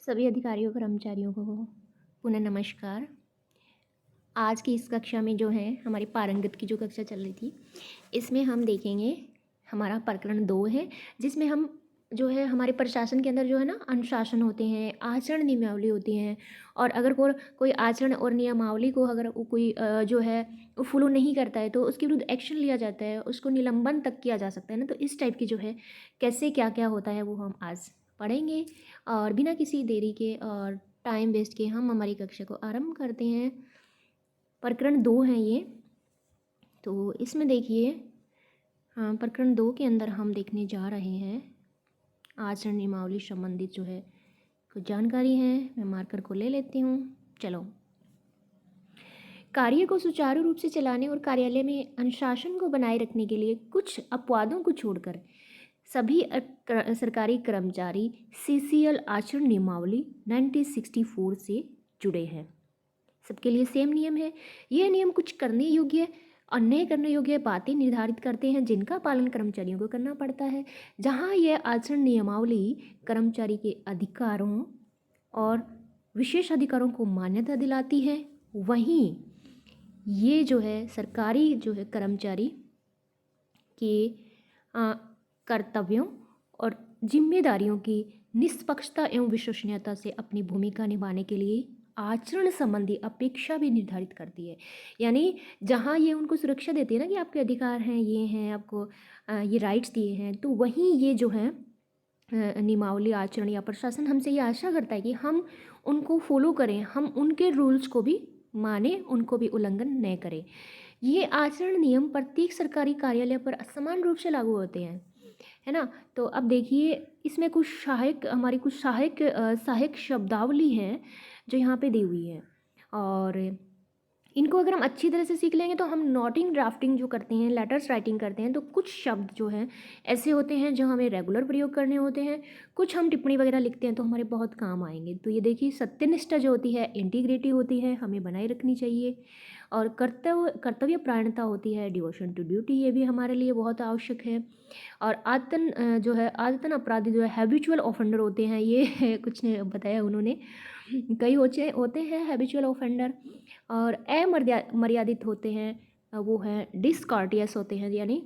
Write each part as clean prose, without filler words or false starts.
सभी अधिकारियों कर्मचारियों को पुनः नमस्कार। आज की इस कक्षा में जो है हमारी पारंगत की जो कक्षा चल रही थी, इसमें हम देखेंगे हमारा प्रकरण 2 है, जिसमें हम जो है हमारे प्रशासन के अंदर जो है ना अनुशासन होते हैं, आचरण नियमावली होती हैं। और अगर कोई आचरण और नियमावली को अगर कोई जो है वो फॉलो नहीं करता है तो उसके विरुद्ध एक्शन लिया जाता है, उसको निलंबन तक किया जा सकता है ना। तो इस टाइप की जो है कैसे क्या क्या होता है वो हम आज पढ़ेंगे। और बिना किसी देरी के और टाइम वेस्ट के हम हमारी कक्षा को आरंभ करते हैं। प्रकरण 2 है ये। तो इसमें देखिए, हाँ, प्रकरण 2 के अंदर हम देखने जा रहे हैं आचरण नियमावली संबंधित जो है कुछ जानकारी है। मैं मार्कर को ले लेती हूँ। चलो, कार्य को सुचारू रूप से चलाने और कार्यालय में अनुशासन को बनाए रखने के लिए कुछ अपवादों को छोड़कर सभी सरकारी कर्मचारी सीसीएल आचरण नियमावली 1964 से जुड़े हैं। सबके लिए सेम नियम है। यह नियम कुछ करने योग्य और नहीं करने योग्य बातें निर्धारित करते हैं जिनका पालन कर्मचारियों को करना पड़ता है। जहाँ यह आचरण नियमावली कर्मचारी के अधिकारों और विशेष अधिकारों को मान्यता दिलाती है, वहीं ये जो है सरकारी जो है कर्मचारी के कर्तव्यों और जिम्मेदारियों की निष्पक्षता एवं विश्वसनीयता से अपनी भूमिका निभाने के लिए आचरण संबंधी अपेक्षा भी निर्धारित करती है। यानी जहाँ ये उनको सुरक्षा देती है ना कि आपके अधिकार हैं, ये हैं, आपको ये राइट्स दिए हैं, तो वहीं ये जो है नियमावली आचरण या प्रशासन हमसे ये आशा करता है कि हम उनको फॉलो करें, हम उनके रूल्स को भी माने, उनको भी उल्लंघन न करें। ये आचरण नियम प्रत्येक सरकारी कार्यालय पर समान रूप से लागू होते हैं, है ना। तो अब देखिए, इसमें कुछ सहायक शब्दावली हैं जो यहाँ पे दी हुई है, और इनको अगर हम अच्छी तरह से सीख लेंगे तो हम नोटिंग ड्राफ्टिंग जो करते हैं, लेटर्स राइटिंग करते हैं, तो कुछ शब्द जो हैं ऐसे होते हैं जो हमें रेगुलर प्रयोग करने होते हैं। कुछ हम टिप्पणी वगैरह लिखते हैं तो हमारे बहुत काम आएंगे। तो ये देखिए, सत्यनिष्ठा जो होती है, इंटीग्रिटी होती है, हमें बनाए रखनी चाहिए। और कर्तव्य परायणता होती है, डिवोशन टू ड्यूटी, ये भी हमारे लिए बहुत आवश्यक है। और आदतन अपराधी जो है हैबिचुअल ऑफेंडर होते हैं, ये कुछ ने बताया उन्होंने। कई होते हैं हैबिचुअल ऑफेंडर, और अमर्यादित होते हैं, वो हैं डिसकार्टियस होते हैं, यानी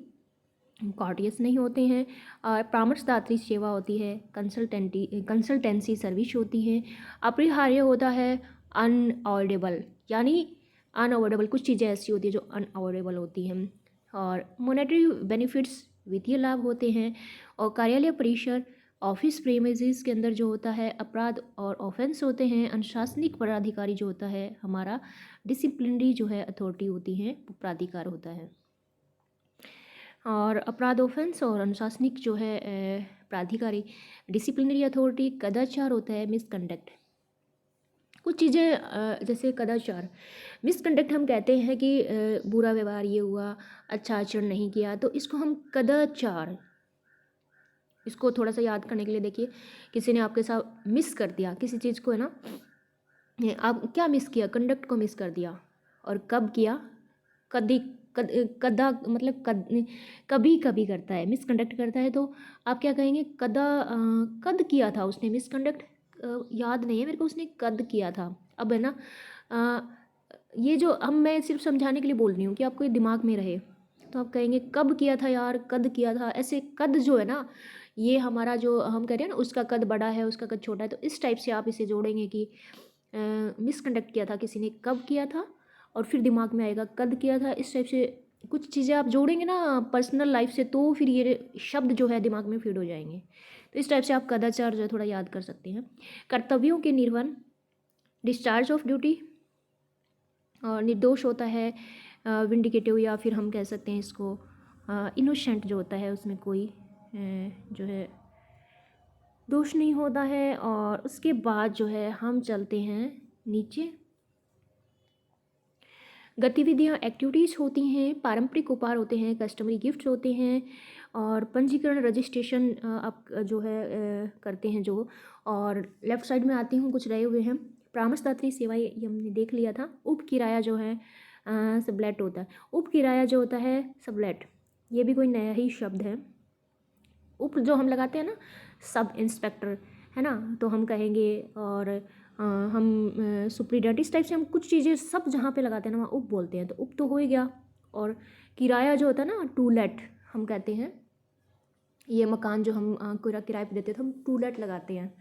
कॉर्टियस नहीं होते हैं। और परामर्शदात्री सेवा होती है, कंसल्टेंसी सर्विस होती है। अपरिहार्य होता है अनअवॉइडेबल, यानी अनअवॉइडेबल कुछ चीज़ें ऐसी होती है जो अनअवॉइडेबल होती हैं। और मॉनेटरी बेनिफिट्स वित्तीय लाभ होते हैं। और कार्यालय परिसर ऑफिस प्रेमिसेस के अंदर जो होता है अपराध और ऑफेंस होते हैं। अनुशासनिक पदाधिकारी जो होता है हमारा, डिसिप्लिनरी जो है अथॉरिटी होती है, वो प्राधिकार होता है। और अपराध ऑफेंस और अनुशासनिक जो है प्राधिकारी, डिसिप्लिनरी अथॉरिटी, कदाचार होता है मिसकंडक्ट। कुछ चीज़ें जैसे कदाचार, मिसकंडक्ट हम कहते हैं कि बुरा व्यवहार ये हुआ, अच्छा आचरण नहीं किया, तो इसको हम कदाचार, इसको थोड़ा सा याद करने के लिए देखिए, किसी ने आपके साथ मिस कर दिया किसी चीज़ को, है ना, आप क्या मिस किया, कंडक्ट को मिस कर दिया। और कब किया, कदी कद कदा मतलब कभी कभी करता है, मिसकंडक्ट करता है, तो आप क्या कहेंगे, कद किया था उसने मिसकंडक्ट, याद नहीं है मेरे को, उसने कद किया था। अब है ना, ये जो हम मैं सिर्फ समझाने के लिए बोल रही हूँ कि आपको ये दिमाग में रहे। तो आप कहेंगे कब किया था यार, कद किया था, ऐसे कद जो है ना, ये हमारा जो हम कह रहे हैं ना, उसका कद बड़ा है, उसका कद छोटा है, तो इस टाइप से आप इसे जोड़ेंगे कि मिसकंडक्ट किया था किसी ने, कब किया था, और फिर दिमाग में आएगा कद किया था। इस टाइप से कुछ चीज़ें आप जोड़ेंगे ना पर्सनल लाइफ से, तो फिर ये शब्द जो है दिमाग में फीड हो जाएंगे। तो इस टाइप से आप कदाचार जो है थोड़ा याद कर सकते हैं। कर्तव्यों के निर्वहन, डिस्चार्ज ऑफ ड्यूटी, और निर्दोष होता है विंडिकेटिव, या फिर हम कह सकते हैं इसको इनोसेंट जो होता है, उसमें कोई जो है दोष नहीं होता है। और उसके बाद जो है हम चलते हैं नीचे, गतिविधियाँ एक्टिविटीज़ होती हैं, पारंपरिक उपहार होते हैं, कस्टमरी गिफ्ट्स होते हैं, और पंजीकरण रजिस्ट्रेशन आप जो है करते हैं जो। और लेफ़्ट साइड में आती हूँ, कुछ रहे हुए हैं, परामर्शदात्री सेवाएं, ये हमने देख लिया था। उप किराया जो है सबलेट होता है, उप किराया जो होता है सबलेट, ये भी कोई नया ही शब्द है। उप जो हम लगाते हैं ना, सब इंस्पेक्टर, है ना, तो हम कहेंगे। और हम सुप्रीडेंट, इस टाइप से हम कुछ चीज़ें सब जहाँ पे लगाते हैं ना वहाँ उप बोलते हैं। तो उप तो हो ही गया। और किराया जो होता है ना, टू लेट हम कहते हैं, ये मकान जो हम किराए पे देते हैं तो हम टू लेट लगाते हैं,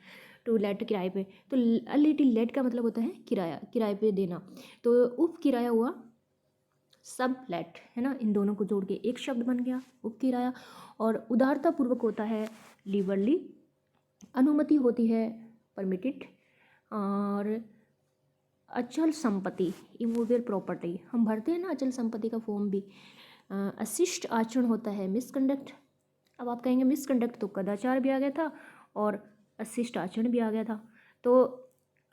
टू लेट किराए पे। तो लिटिल लेट का मतलब होता है किराया, किराए पे देना। तो उप किराया हुआ सब लेट, है ना, इन दोनों को जोड़ के एक शब्द बन गया उप किराया। और उदारतापूर्वक होता है लिबरली, अनुमति होती है परमिटेड। और अचल संपत्ति इमूवेबल प्रॉपर्टी हम भरते हैं ना अचल संपत्ति का फॉर्म भी। अशिष्ट आचरण होता है मिसकंडक्ट। अब आप कहेंगे मिसकंडक्ट तो कदाचार भी आ गया था और अशिष्ट आचरण भी आ गया था। तो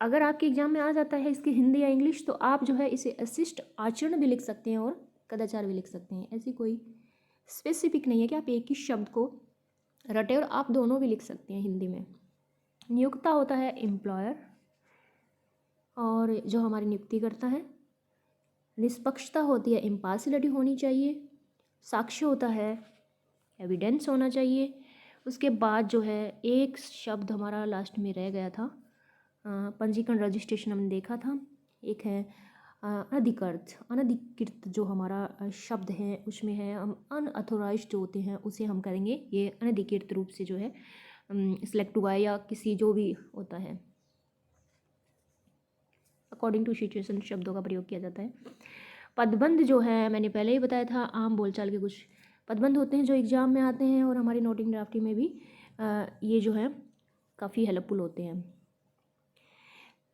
अगर आपके एग्जाम में आ जाता है इसकी हिंदी या इंग्लिश, तो आप जो है इसे अशिष्ट आचरण भी लिख सकते हैं और कदाचार भी लिख सकते हैं। ऐसी कोई स्पेसिफिक नहीं है कि आप एक ही शब्द को रटे, और आप दोनों भी लिख सकते हैं हिंदी में। नियोक्ता होता है एम्प्लॉयर, और जो हमारी नियुक्ति करता है। निष्पक्षता होती है, इम्पार्शियलिटी होनी चाहिए। साक्ष्य होता है, एविडेंस होना चाहिए। उसके बाद जो है एक शब्द हमारा लास्ट में रह गया था, पंजीकरण रजिस्ट्रेशन हमने देखा था। एक है अनधिकृत, अनधिकृत जो हमारा शब्द है उसमें है हम अनअथोराइज्ड जो होते हैं उसे हम करेंगे ये अनधिकृत रूप से जो है सिलेक्ट हुआ है, या किसी जो भी होता है अकॉर्डिंग टू सिचुएशन शब्दों का प्रयोग किया जाता है। पदबंध जो है मैंने पहले ही बताया था, आम बोलचाल के कुछ पदबंध होते हैं जो एग्जाम में आते हैं, और हमारी नोटिंग ड्राफ्टिंग में भी ये जो है काफ़ी हेल्पफुल होते हैं।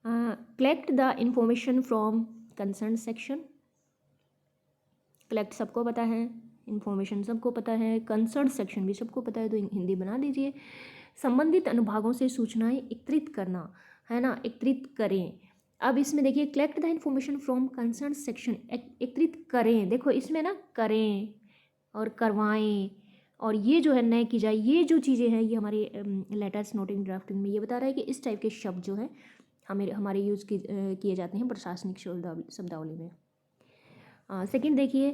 Collect the information from concern section. Collect सबको पता है, इंफॉर्मेशन सबको पता है, कंसर्न सेक्शन भी सबको पता है, तो हिंदी बना दीजिए। संबंधित अनुभागों से सूचनाएं एकत्रित करना, है ना, एकत्रित करें। अब इसमें देखिए collect the information from concern section, एकत्रित करें। देखो इसमें ना करें और करवाएं, और ये जो है नए की जाए, ये जो चीज़ें हैं ये हमारे लेटर्स नोटिंग ड्राफ्टिंग में ये बता रहा है कि इस टाइप के शब्द जो है हमारे यूज़ किए जाते हैं प्रशासनिक शब्दावली में। सेकंड देखिए,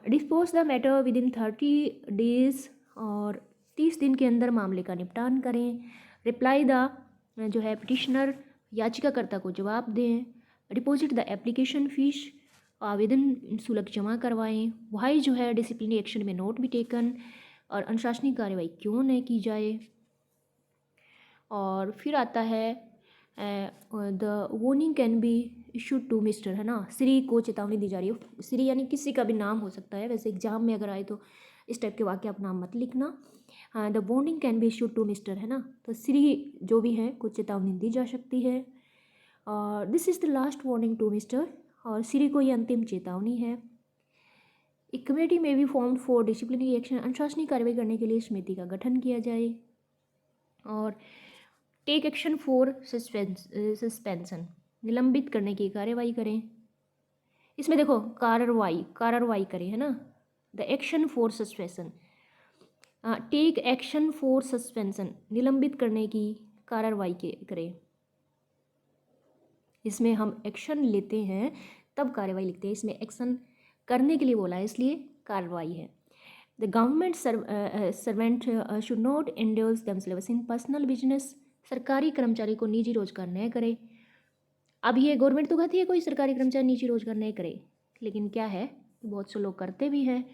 dispose the matter with in 30 days, और 30 दिन के अंदर मामले का निपटान करें। रिप्लाई द जो है पिटिशनर, याचिकाकर्ता को जवाब दें। डिपॉजिट द एप्लीकेशन फीस, आवेदन शुल्क जमा करवाएं। वाई जो है डिसिप्लिनरी एक्शन में नोट बी टेकन, और अनुशासनिक कार्रवाई क्यों न की जाए। और फिर आता है the warning can be issued to mister, है ना, श्री को चेतावनी दी जा रही है। श्री यानी किसी का भी नाम हो सकता है, वैसे एग्जाम में अगर आए तो इस टाइप के वाक्य आप नाम मत लिखना। The warning can be issued to mister, है ना, तो श्री जो भी है को चेतावनी दी जा सकती है। और this is the last warning to mister, और श्री को ये अंतिम चेतावनी है। एक कमेटी में भी फॉर्म्ड फॉर डिसिप्लिनरी एक्शन, अनुशासनिक कार्रवाई करने के लिए समिति का गठन किया जाए। और टेक एक्शन फॉर सस्पेंशन, निलंबित करने की कार्रवाई करें। इसमें देखो कार्रवाई करें, है ना, the action for suspension, take action for suspension, निलंबित करने की कार्रवाई करें। इसमें हम एक्शन लेते हैं तब कार्रवाई लिखते हैं, इसमें एक्शन करने के लिए बोला है इसलिए कार्रवाई है। The government servant should not indulge themselves in personal business, सरकारी कर्मचारी को निजी रोजगार न करे। अब ये गवर्नमेंट तो कहती है कोई सरकारी कर्मचारी निजी रोजगार नहीं करे, लेकिन क्या है बहुत से लोग करते भी हैं।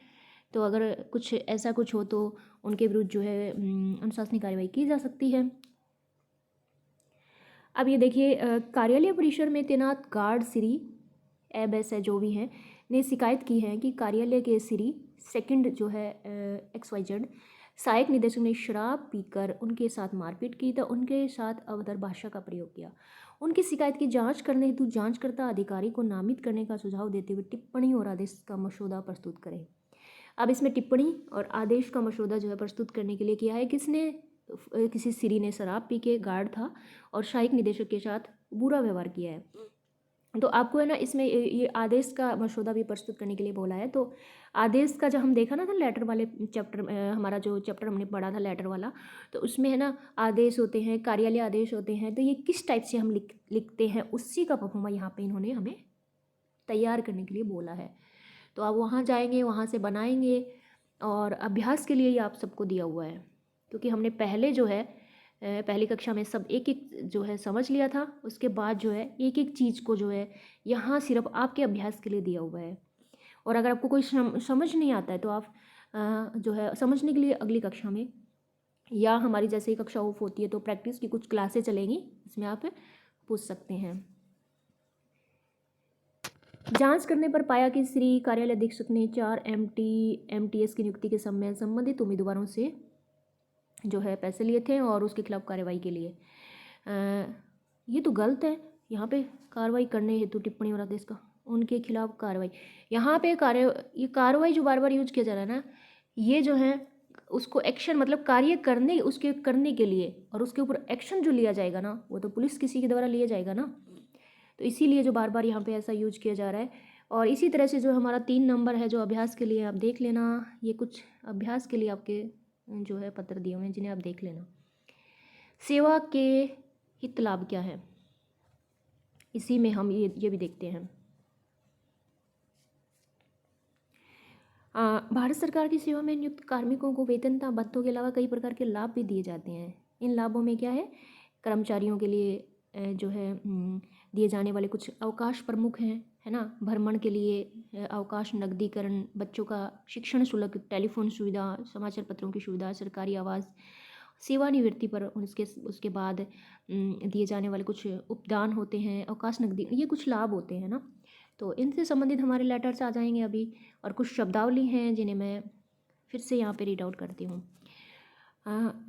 तो अगर कुछ ऐसा कुछ हो तो उनके विरुद्ध जो है अनुशासनिक कार्रवाई की जा सकती है। अब ये देखिए कार्यालय परिसर में तैनात गार्ड श्री एबएस है जो भी हैं ने शिकायत की है कि कार्यालय के श्री सेकंड जो है XYZ सहायक निदेशक ने शराब पीकर उनके साथ मारपीट की, तो उनके साथ अभद्र भाषा का प्रयोग किया। उनकी शिकायत की जांच करने हेतु जांचकर्ता अधिकारी को नामित करने का सुझाव देते हुए टिप्पणी और आदेश का मसौदा प्रस्तुत करें। अब इसमें टिप्पणी और आदेश का मसौदा जो है प्रस्तुत करने के लिए किया है किसने, किसी श्री ने शराब पी के गार्ड था और सहायक निदेशक के साथ बुरा व्यवहार किया है। तो आपको है ना इसमें ये आदेश का मसौदा भी प्रस्तुत करने के लिए बोला है। तो आदेश का जब हम देखा ना था लेटर वाले चैप्टर, हमारा जो चैप्टर हमने पढ़ा था लेटर वाला, तो उसमें है ना आदेश होते हैं, कार्यालय आदेश होते हैं, तो ये किस टाइप से हम लिखते हैं उसी का परफॉर्मा यहाँ पे इन्होंने हमें तैयार करने के लिए बोला है। तो आप वहाँ जाएंगे, वहाँ से बनाएंगे, और अभ्यास के लिए ये आप सबको दिया हुआ है, क्योंकि हमने पहले जो है पहली कक्षा में सब एक एक जो है समझ लिया था, उसके बाद जो है एक एक चीज़ को जो है यहाँ सिर्फ आपके अभ्यास के लिए दिया हुआ है। और अगर आपको कोई समझ नहीं आता है तो आप जो है समझने के लिए अगली कक्षा में, या हमारी जैसे ही कक्षा ऑफ होती है तो प्रैक्टिस की कुछ क्लासें चलेंगी, इसमें आप पूछ सकते हैं। जांच करने पर पाया कि श्री कार्यालय अधीक्षक ने 4 MTS की नियुक्ति के समय संबंधित उम्मीदवारों से जो है पैसे लिए थे और उसके खिलाफ कार्रवाई के लिए ये तो गलत है। यहाँ पे कार्रवाई करने हेतु टिप्पणी और आदेश का उनके खिलाफ कार्रवाई, यहाँ पे ये कार्रवाई जो बार बार यूज किया जा रहा है ना, ये जो है उसको एक्शन मतलब कार्य करने उसके करने के लिए, और उसके ऊपर एक्शन जो लिया जाएगा ना वो तो पुलिस किसी के द्वारा लिया जाएगा ना, तो इसीलिए जो बार बार यहाँ पे ऐसा यूज किया जा रहा है। और इसी तरह से जो हमारा 3 नंबर है जो अभ्यास के लिए आप देख लेना, ये कुछ अभ्यास के लिए आपके जो है पत्र दिए हुए हैं जिन्हें आप देख लेना। सेवा के हित लाभ क्या है, इसी में हम ये भी देखते हैं। भारत सरकार की सेवा में नियुक्त कार्मिकों को वेतनता भत्तों के अलावा कई प्रकार के लाभ भी दिए जाते हैं। इन लाभों में क्या है, कर्मचारियों के लिए जो है दिए जाने वाले कुछ अवकाश प्रमुख हैं, है ना। भ्रमण के लिए अवकाश, नकदीकरण, बच्चों का शिक्षण शुल्क, टेलीफोन सुविधा, समाचार पत्रों की सुविधा, सरकारी आवास, सेवानिवृत्ति पर उसके बाद दिए जाने वाले कुछ उपदान होते हैं, अवकाश, नकदी, ये कुछ लाभ होते हैं ना। तो इनसे संबंधित हमारे लेटर्स आ जाएंगे अभी, और कुछ शब्दावली हैं जिन्हें मैं फिर से यहाँ पे रीड आउट करती हूँ।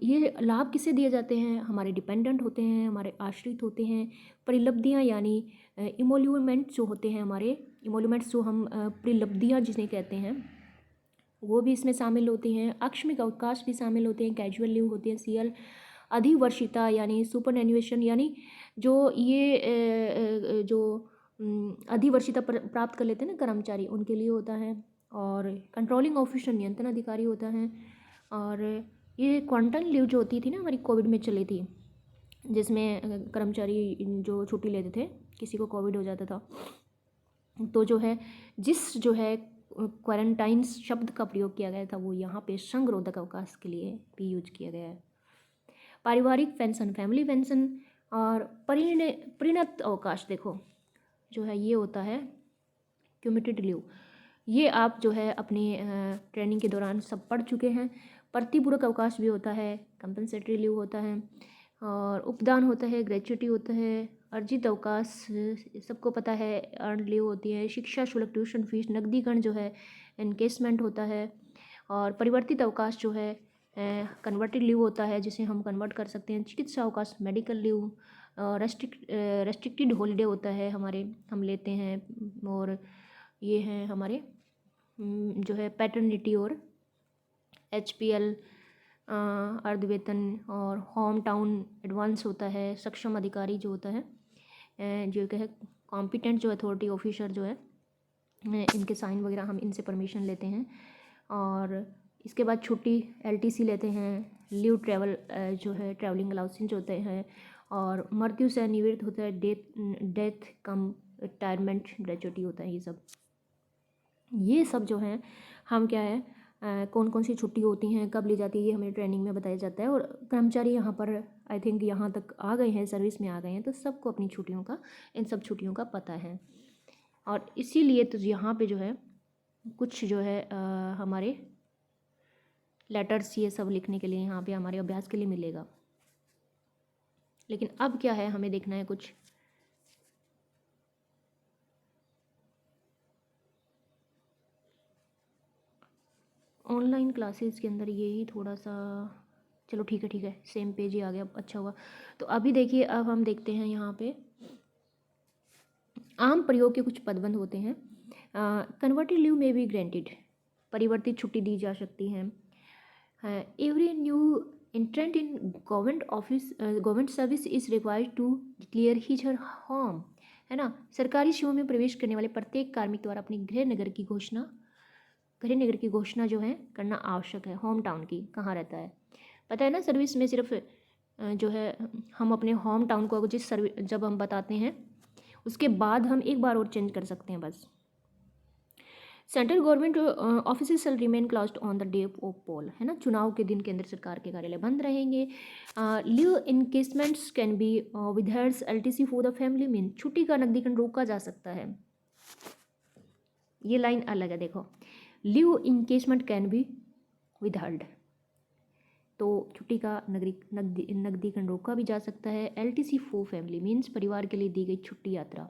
ये लाभ किसे दिए जाते हैं, हमारे डिपेंडेंट होते हैं, हमारे आश्रित होते हैं। परिलब्धियाँ यानी इमोल्यूमेंट्स जो होते हैं, हमारे इमोल्यूमेंट्स जो हम परिलब्धियाँ जिन्हें कहते हैं वो भी इसमें शामिल होती हैं। आकस्मिक अवकाश भी शामिल होते हैं, कैजुअल लीव होती है, CL, अधिवर्षिता यानी सुपरएन्युएशन, यानी जो ये जो अधिवर्षिता प्राप्त कर लेते हैं ना कर्मचारी, उनके लिए होता है। और कंट्रोलिंग ऑफिसर नियंत्रण अधिकारी होता है। और ये क्वारंटाइन लीव जो होती थी ना हमारी कोविड में चली थी, जिसमें कर्मचारी जो छुट्टी लेते थे, किसी को कोविड हो जाता था तो जो है जिस जो है क्वारंटाइन शब्द का प्रयोग किया गया था वो यहाँ पे संगरोधक अवकाश के लिए भी यूज किया गया है। पारिवारिक पेंशन, फैमिली पेंशन, और परिणत अवकाश देखो जो है ये होता है क्यूमुलेटेड लीव, ये आप जो है अपनी ट्रेनिंग के दौरान सब पढ़ चुके हैं। प्रतिपूरक अवकाश भी होता है, कंपनसेटरी लीव होता है, और उपदान होता है, ग्रेच्युटी होता है, अर्जित अवकाश सबको पता है, अर्न लीव होती है, शिक्षा शुल्क, ट्यूशन फीस, नकदीकरण जो है एनकेसमेंट होता है, और परिवर्तित अवकाश जो है कन्वर्टेड लीव होता है जिसे हम कन्वर्ट कर सकते हैं, चिकित्सा अवकाश, मेडिकल लीव, रेस्ट्रिक्टेड हॉलीडे होता है हमारे, हम लेते हैं। और ये हैं हमारे जो है पैटर्निटी और HPL, अर्धवेतन, और होम टाउन एडवांस होता है, सक्षम अधिकारी जो होता है जो है कॉम्पिटेंट जो अथॉरिटी ऑफिसर जो है इनके साइन वगैरह हम इनसे परमिशन लेते हैं। और इसके बाद छुट्टी LTC लेते हैं, लीव ट्रैवल जो है ट्रैवलिंग अलाउंसेस होते हैं, और मृत्यु से निवृत्त होता है, डेथ कम रिटायरमेंट ग्रेच्युटी होता है। ये सब जो है हम क्या है कौन कौन सी छुट्टी होती हैं, कब ली जाती है, ये हमें ट्रेनिंग में बताया जाता है। और कर्मचारी यहाँ पर आई थिंक यहाँ तक आ गए हैं, सर्विस में आ गए हैं, तो सबको अपनी छुट्टियों का, इन सब छुट्टियों का पता है। और इसीलिए तो यहाँ पे जो है कुछ जो है हमारे लेटर्स ये सब लिखने के लिए यहाँ पे हमारे अभ्यास के लिए मिलेगा। लेकिन अब क्या है, हमें देखना है कुछ ऑनलाइन क्लासेस के अंदर, यही थोड़ा सा, चलो ठीक है सेम पेज ही आ गया, अच्छा हुआ। तो अभी देखिए, अब हम देखते हैं यहाँ पे आम प्रयोग के कुछ पदबंध होते हैं। कन्वर्टेड लीव में बी ग्रांटेड, परिवर्तित छुट्टी दी जा सकती है। Every new entrant in government service is required to declare his her home, है ना। सरकारी सेवा में प्रवेश करने वाले प्रत्येक कार्मिक द्वारा अपनी गृह नगर की घोषणा जो है करना आवश्यक है। होम टाउन की कहाँ रहता है पता है ना, सर्विस में सिर्फ जो है हम अपने होम टाउन को जब हम बताते हैं उसके बाद हम एक बार और चेंज कर सकते हैं बस। Central government office shall remain closed on the day of poll, है ना, चुनाव के दिन केंद्र सरकार के कार्यालय बंद रहेंगे। Leave encashments can be withers LTC for the family, mean छुट्टी का नकदीकरण रोका जा सकता है। ये लाइन अलग है, देखो, लीव इनकेसमेंट कैन बी विदहर्ड, तो छुट्टी का नकदीकरण रोका भी जा सकता है। LTC फॉर फैमिली मीन्स परिवार के लिए दी गई छुट्टी यात्रा।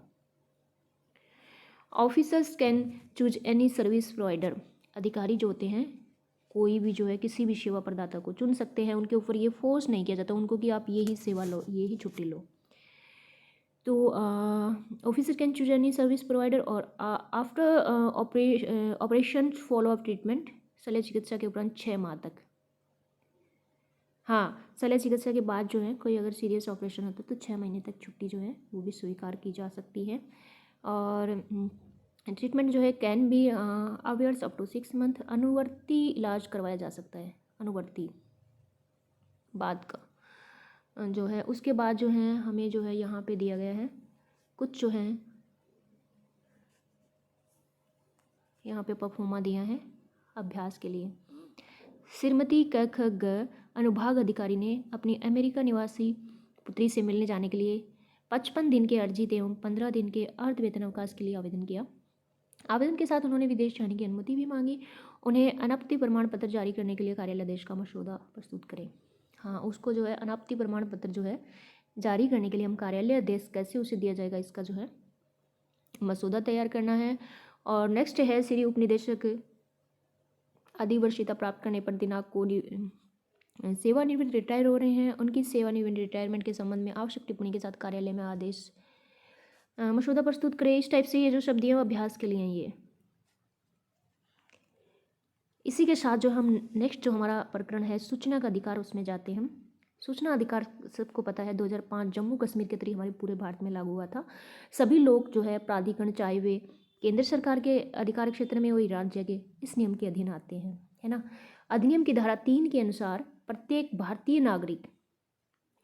Officers can choose any service provider, अधिकारी जो होते हैं कोई भी जो है किसी भी सेवा प्रदाता को चुन सकते हैं, उनके ऊपर ये फोर्स नहीं किया जाता उनको कि आप ये ही सेवा लो, ये ही छुट्टी लो। तो officer can choose any service provider. और after operation follow up treatment, शल्य चिकित्सा के उपरांत 6 माह तक। हाँ, शल्य चिकित्सा के बाद जो है कोई अगर सीरियस ऑपरेशन होता है तो 6 महीने तक छुट्टी जो है वो भी स्वीकार की जा सकती है। और ट्रीटमेंट जो है can be availed up to 6 month, अनुवर्ती इलाज करवाया जा सकता है, अनुवर्ती बाद का जो है। उसके बाद जो है हमें जो है यहाँ पे दिया गया है कुछ जो है यहाँ पे परफॉर्मा दिया है अभ्यास के लिए। श्रीमती ग अनुभाग अधिकारी ने अपनी अमेरिका निवासी पुत्री से मिलने जाने के लिए 55 दिन के अर्जित एवं 15 दिन के अर्ध वेतन अवकाश के लिए आवेदन किया। आवेदन के साथ उन्होंने विदेश जाने की अनुमति भी मांगी। उन्हें अनापत्ति प्रमाण पत्र जारी करने के लिए कार्यालय आदेश का मसौदा प्रस्तुत करें। हाँ, उसको जो है अनापत्ति प्रमाण पत्र जो है जारी करने के लिए हम कार्यालय आदेश कैसे उसे दिया जाएगा इसका जो है मसौदा तैयार करना है। और नेक्स्ट है श्री उपनिदेशक अधिवर्षीयता प्राप्त करने पर दिनांक को सेवानिवृत्त रिटायर हो रहे हैं, उनकी सेवानिवृत्त रिटायरमेंट के संबंध में आवश्यक टिप्पणी के साथ कार्यालय में आदेश मसौदा प्रस्तुत करें। इस टाइप से ये जो शब्द है वो अभ्यास के लिए हैं ये। इसी के साथ जो हम नेक्स्ट जो हमारा प्रकरण है सूचना का अधिकार उसमें जाते हैं हम। सूचना अधिकार सबको पता है 2005 जम्मू कश्मीर के तहत हमारे पूरे भारत में लागू हुआ था। सभी लोग जो है प्राधिकरण चाहे वे केंद्र सरकार के अधिकार क्षेत्र में वही राज्य के इस नियम के अधीन आते हैं, है ना। अधिनियम की धारा 3 के अनुसार प्रत्येक भारतीय नागरिक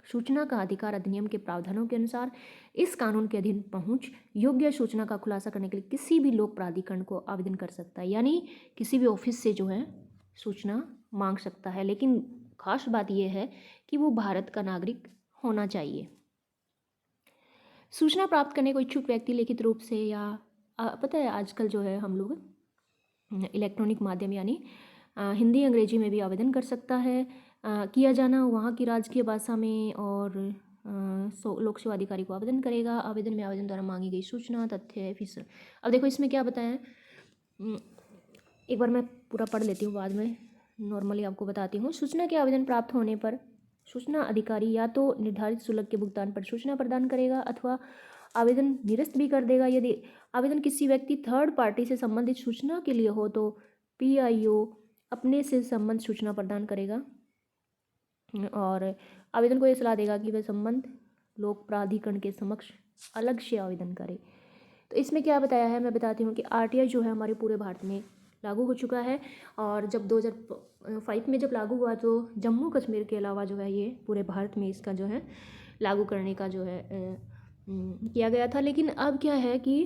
सूचना का अधिकार अधिनियम के प्रावधानों के अनुसार इस कानून के अधीन पहुंच योग्य सूचना का खुलासा करने के लिए किसी भी लोक प्राधिकरण को आवेदन कर सकता है, यानी किसी भी ऑफिस से जो है सूचना मांग सकता है। लेकिन खास बात यह है कि वो भारत का नागरिक होना चाहिए। सूचना प्राप्त करने को इच्छुक व्यक्ति लिखित रूप से या पता है आजकल जो है हम लोग इलेक्ट्रॉनिक माध्यम यानी हिंदी अंग्रेजी में भी आवेदन कर सकता है। किया जाना वहाँ की राजकीय भाषा में और लोक सेवा अधिकारी को आवेदन करेगा। आवेदन में आवेदन द्वारा मांगी गई सूचना तथ्य फीस। अब देखो इसमें क्या बताया है, एक बार मैं पूरा पढ़ लेती हूँ, बाद में नॉर्मली आपको बताती हूँ। सूचना के आवेदन प्राप्त होने पर सूचना अधिकारी या तो निर्धारित शुल्क के भुगतान पर सूचना प्रदान करेगा अथवा आवेदन निरस्त भी कर देगा। यदि आवेदन किसी व्यक्ति थर्ड पार्टी से संबंधित सूचना के लिए हो तो PIO अपने से संबंध सूचना प्रदान करेगा और आवेदन को यह सलाह देगा कि वह संबंध लोक प्राधिकरण के समक्ष अलग से आवेदन करे। तो इसमें क्या बताया है मैं बताती हूँ कि RTI जो है हमारे पूरे भारत में लागू हो चुका है। और जब 2005 में जब लागू हुआ तो जम्मू कश्मीर के अलावा जो है ये पूरे भारत में इसका जो है लागू करने का जो है किया गया था। लेकिन अब क्या है कि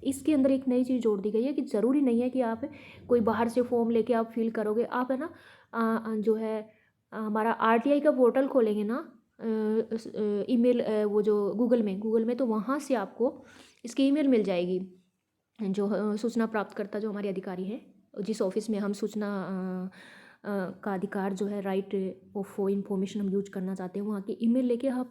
इसके अंदर एक नई चीज़ जोड़ दी गई है कि ज़रूरी नहीं है कि आप कोई बाहर से फॉर्म लेके आप फिल करोगे। आप है ना जो है हमारा RTI का पोर्टल खोलेंगे ना ईमेल वो जो गूगल में तो वहाँ से आपको इसकी ईमेल मिल जाएगी। जो सूचना प्राप्त करता जो हमारे अधिकारी हैं, जिस ऑफिस में हम सूचना का अधिकार जो है राइट ऑफ इंफॉर्मेशन हम यूज करना चाहते हैं, वहाँ की ईमेल लेके आप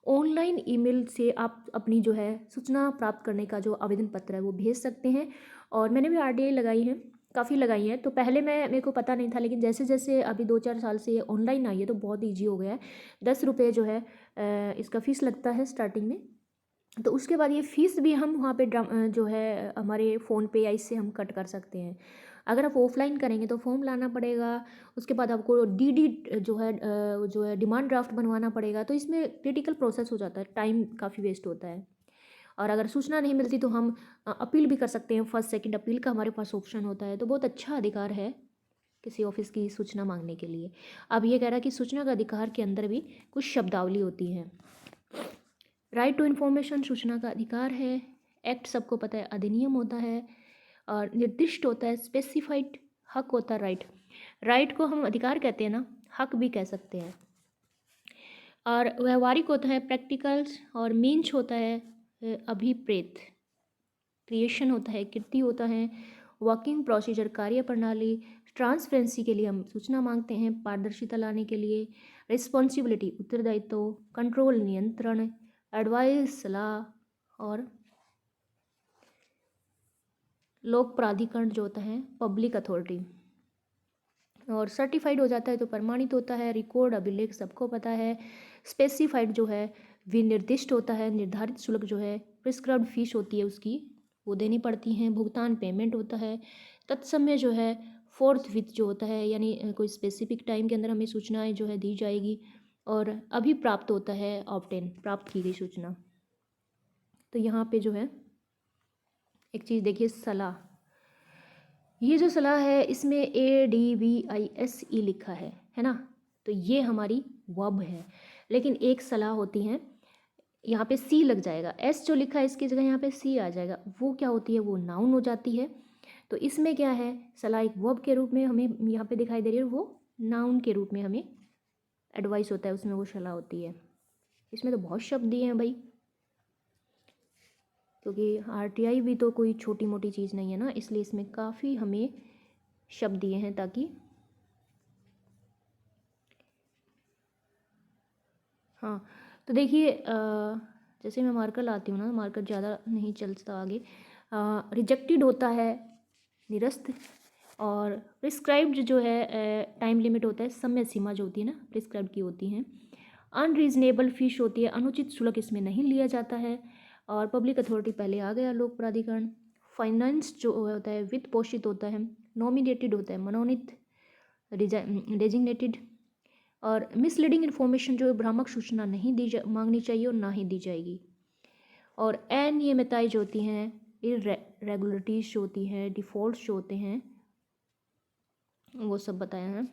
ऑनलाइन ईमेल से आप अपनी जो है सूचना प्राप्त करने का जो आवेदन पत्र है वो भेज सकते हैं। और मैंने भी RTI लगाई है, काफ़ी लगाई है। तो पहले मेरे को पता नहीं था, लेकिन जैसे जैसे अभी 2-4 साल से ऑनलाइन आई है तो बहुत ईजी हो गया है। 10 रुपये जो है इसका फ़ीस लगता है स्टार्टिंग में। तो उसके बाद ये फ़ीस भी हम वहाँ पे जो है हमारे फ़ोन पे या इससे हम कट कर सकते हैं। अगर आप ऑफलाइन करेंगे तो फॉर्म लाना पड़ेगा, उसके बाद आपको DD जो है डिमांड ड्राफ्ट बनवाना पड़ेगा। तो इसमें क्रिटिकल प्रोसेस हो जाता है, टाइम काफ़ी वेस्ट होता है। और अगर सूचना नहीं मिलती तो हम अपील भी कर सकते हैं, फर्स्ट सेकंड अपील का हमारे पास ऑप्शन होता है। तो बहुत अच्छा अधिकार है किसी ऑफिस की सूचना मांगने के लिए। अब ये कह रहा है कि सूचना का अधिकार के अंदर भी कुछ शब्दावली होती है। राइट टू इन्फॉर्मेशन सूचना का अधिकार है। एक्ट सबको पता है अधिनियम होता है। और निर्दिष्ट होता है स्पेसिफाइड, हक होता है राइट, राइट को हम अधिकार कहते हैं ना, हक भी कह सकते हैं। और व्यवहारिक होता है प्रैक्टिकल्स, और मीन्स होता है अभिप्रेत, क्रिएशन होता है कृति होता है, वर्किंग प्रोसीजर कार्य प्रणाली, ट्रांसपेरेंसी के लिए हम सूचना मांगते हैं पारदर्शिता लाने के लिए, रिस्पॉन्सिबिलिटी उत्तरदायित्व, कंट्रोल नियंत्रण, एडवाइस सलाह, और लोक प्राधिकरण जो होता है पब्लिक अथॉरिटी। और सर्टिफाइड हो जाता है तो प्रमाणित होता है, रिकॉर्ड अभिलेख सबको पता है, स्पेसिफाइड जो है विनिर्दिष्ट होता है, निर्धारित शुल्क जो है प्रिस्क्राइब्ड फीस होती है उसकी वो देनी पड़ती हैं, भुगतान पेमेंट होता है, तत्समय जो है फोर्थ विथ जो होता है यानी कोई स्पेसिफिक टाइम के अंदर हमें सूचनाएं जो है दी जाएगी, और अभी प्राप्त होता है ऑब्टेन, प्राप्त की गई सूचना। तो यहाँ पे जो है एक चीज़ देखिए सलाह, ये जो सलाह है इसमें ADVISE लिखा है ना, तो ये हमारी वर्ब है, लेकिन एक सलाह होती है यहाँ पे सी लग जाएगा, एस जो लिखा है इसकी जगह यहाँ पे सी आ जाएगा, वो क्या होती है, वो नाउन हो जाती है। तो इसमें क्या है, सलाह एक वर्ब के रूप में हमें यहाँ पे दिखाई दे रही है, वो नाउन के रूप में हमें एडवाइस होता है, उसमें वो सलाह होती है। इसमें तो बहुत शब्द दिए हैं भाई, क्योंकि RTI भी तो कोई छोटी मोटी चीज़ नहीं है ना, इसलिए इसमें काफ़ी हमें शब्द दिए हैं ताकि हाँ। तो देखिए जैसे मैं मार्कर लाती हूँ ना, मार्कर ज़्यादा नहीं चलता आगे, रिजेक्टेड होता है निरस्त, और प्रिस्क्राइब्ड जो है टाइम लिमिट होता है, समय सीमा जो होती है ना प्रिस्क्राइब की होती हैं, अनरीजनेबल फीस होती है, अनुचित शुल्क इसमें नहीं लिया जाता है, और पब्लिक अथॉरिटी पहले आ गया, लोक प्राधिकरण, फाइनेंस जो होता है वित्त पोषित होता है, नॉमिनेटेड होता है मनोनीत, डेजिग्नेटेड, और मिसलीडिंग इन्फॉर्मेशन जो है भ्रामक सूचना नहीं मांगनी चाहिए और ना ही दी जाएगी, और अनियमितताएं जो होती हैं, इरेगुलरिटीज जो होती हैं, डिफॉल्ट्स जो होते हैं, वो सब बताया है।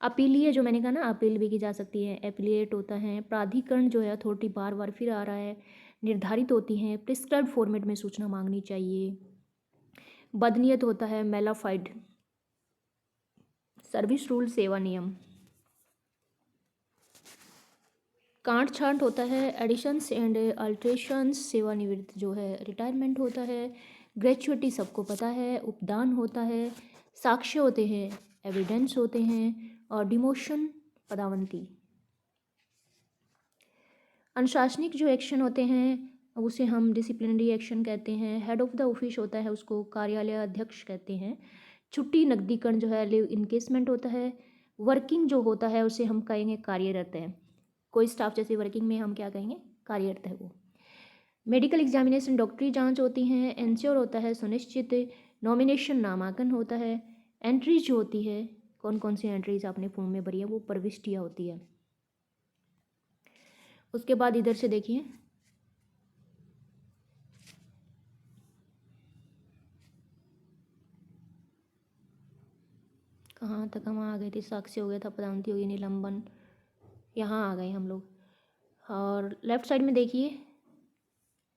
अपीलीय जो मैंने कहा ना, अपील भी की जा सकती है, एपीलिएट होता है, प्राधिकरण जो है अथॉरिटी बार बार फिर आ रहा है, निर्धारित होती हैं, प्रिस्क्राइब्ड फॉर्मेट में सूचना मांगनी चाहिए, बदनीयत होता है, मेलाफाइड, सर्विस रूल सेवा नियम, कांट छांट होता है, एडिशंस एंड अल्ट्रेशंस सेवानिवृत्त जो है रिटायरमेंट होता है, ग्रेचुइटी सबको पता है, उपदान होता है, साक्ष्य होते हैं, एविडेंस होते हैं, और डिमोशन पदावंती। अनुशासनिक जो एक्शन होते हैं उसे हम डिसिप्लिनरी एक्शन कहते हैं, हेड ऑफ द ऑफिस होता है उसको कार्यालय अध्यक्ष कहते हैं, छुट्टी नकदीकरण जो है लीव इनकेसमेंट होता है, वर्किंग जो होता है उसे हम कहेंगे कार्यरत है, कोई स्टाफ जैसे वर्किंग में हम क्या कहेंगे, कार्यरत है वो। मेडिकल एग्जामिनेशन डॉक्टरी जांच होती हैं, एंश्योर होता है सुनिश्चित, नॉमिनेशन नामांकन होता है, एंट्रीज जो होती है, कौन कौन सी एंट्रीज आपने फॉर्म में भरी है वो प्रविष्टियाँ होती है। उसके बाद इधर से देखिए, कहाँ तक हम आ गए थे, साक्ष्य हो गया था, पदावंती हो गई, निलंबन, यहाँ आ गए हम लोग। और लेफ्ट साइड में देखिए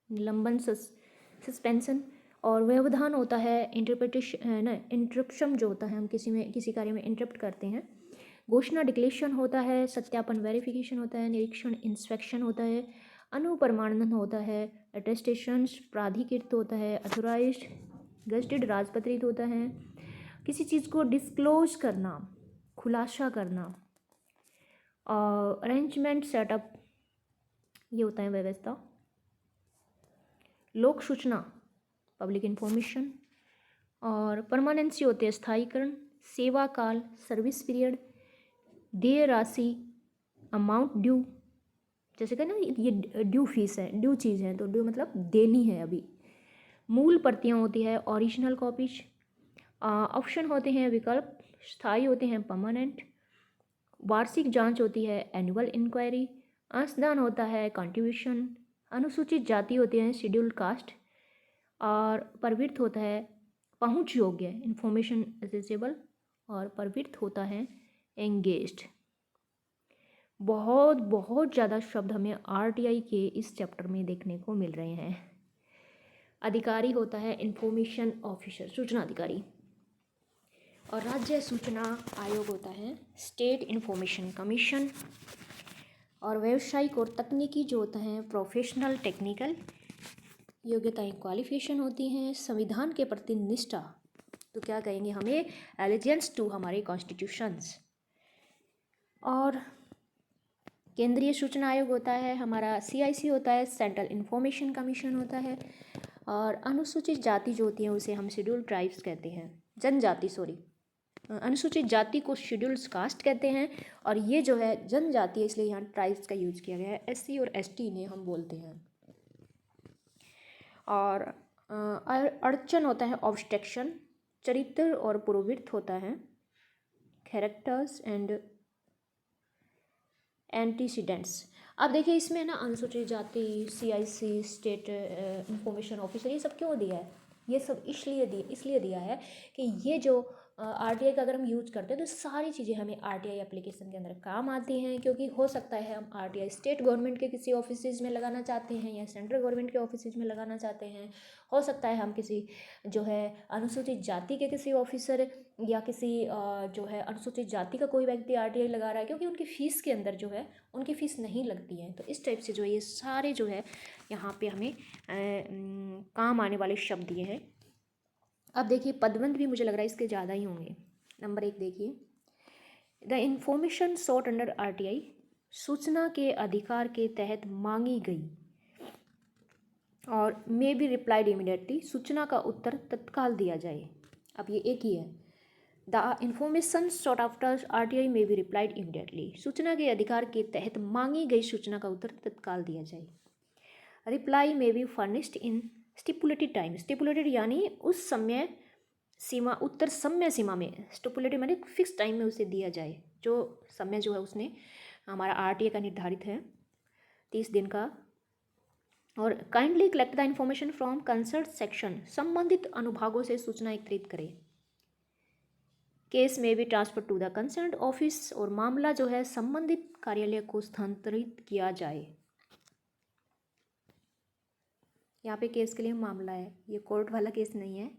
निलंबन, सस्पेंशन, और व्यवधान होता है, इंटरप्रिटेशन है ना, इंटरप्शन जो होता है, हम किसी कार्य में इंटरप्ट करते हैं, घोषणा डिक्लेरेशन होता है, सत्यापन वेरिफिकेशन होता है, निरीक्षण इंस्पेक्शन होता है, अनुप्रमाणन होता है, अटेस्टेशन प्राधिकृत होता है, अथोराइज्ड गजटेड राजपत्रित होता है, किसी चीज़ को डिस्क्लोज करना, खुलासा करना, और अरेंजमेंट सेटअप ये होता है व्यवस्था, लोक सूचना पब्लिक इंफॉर्मेशन, और परमानेंसी होते हैं स्थायीकरण, सेवा काल सर्विस पीरियड, देय राशि अमाउंट ड्यू, जैसे कि ना ये ड्यू फीस है, ड्यू चीज़ है तो ड्यू मतलब देनी है अभी, मूल प्रतियां होती है ओरिजिनल कॉपीज, ऑप्शन होते हैं विकल्प, स्थायी होते हैं परमानेंट, वार्षिक जांच होती है एनुअल इंक्वायरी, अंशदान होता है कंट्रीब्यूशन, अनुसूचित जाति होते हैं शेड्यूल कास्ट, और प्रवृत्त होता है पहुंच योग्य इंफॉर्मेशन एसेसेबल, और प्रवृत्त होता है एंगेज्ड। बहुत बहुत ज़्यादा शब्द हमें RTI के इस चैप्टर में देखने को मिल रहे हैं। अधिकारी होता है इंफॉर्मेशन ऑफिसर, सूचना अधिकारी। और राज्य सूचना आयोग होता है स्टेट इंफॉर्मेशन कमीशन। और व्यावसायिक और तकनीकी जो होता है प्रोफेशनल टेक्निकल योग्यताएं क्वालिफिकेशन होती हैं। संविधान के प्रति निष्ठा, तो क्या कहेंगे हमें, एलिजेंस टू हमारे कॉन्स्टिट्यूशंस। और केंद्रीय सूचना आयोग होता है हमारा CIC होता है, सेंट्रल इंफॉर्मेशन कमीशन होता है। और अनुसूचित जाति जो होती है उसे हम शेड्यूल्ड ट्राइब्स कहते हैं, जनजाति सॉरी, अनुसूचित जाति को शेड्यूल्ड कास्ट कहते हैं। और ये जो है जनजाति है, इसलिए यहाँ ट्राइब्स का यूज किया गया है। SC और ST इन्हें हम बोलते हैं। और अड़चन होता है ऑब्स्ट्रक्शन, चरित्र और प्रवृत्ति होता है कैरेक्टर्स एंड एंटीसीडेंट्स। अब देखिए इसमें ना अनुसूचित जाति, CIC, स्टेट इंफॉर्मेशन ऑफिसर, ये सब क्यों दिया है, ये सब इसलिए दिया है कि ये जो RTI का अगर हम यूज करते हैं तो सारी चीज़ें हमें RTI एप्लीकेशन के अंदर काम आती हैं। क्योंकि हो सकता है हम RTI स्टेट गवर्नमेंट के किसी ऑफिस में लगाना चाहते हैं या सेंट्रल गवर्नमेंट के ऑफिस में लगाना चाहते हैं। हो सकता है हम किसी जो है अनुसूचित जाति के किसी ऑफिसर या किसी जो है अनुसूचित जाति का कोई व्यक्ति RTI लगा रहा है, क्योंकि उनकी फ़ीस के अंदर जो है उनकी फ़ीस नहीं लगती है। तो इस टाइप से जो है ये सारे जो है यहाँ पे हमें काम आने वाले शब्द ये हैं। अब देखिए पदबंध भी मुझे लग रहा है इसके ज़्यादा ही होंगे। नंबर 1 देखिए, the information sought under RTI, सूचना के अधिकार के तहत मांगी गई और मे बी रिप्लाइड इमीडिएटली, सूचना का उत्तर तत्काल दिया जाए। अब ये एक ही है, the information sought after RTI may be replied immediately, सूचना के अधिकार के तहत मांगी गई सूचना का उत्तर तत्काल दिया जाए। Reply may be furnished in stipulated time, stipulated यानी उस समय सीमा, उत्तर समय सीमा में, स्टिपुलेटेड माने फिक्स टाइम में उसे दिया जाए, जो समय जो है उसने हमारा RTI का निर्धारित है 30 दिन का। और kindly collect the information from concern section, संबंधित अनुभागों से सूचना एकत्रित करें। केस में भी transfer to the concern office, और मामला जो है संबंधित कार्यालय को स्थानांतरित किया जाए। यहाँ पे केस के लिए मामला है, ये कोर्ट वाला केस नहीं है।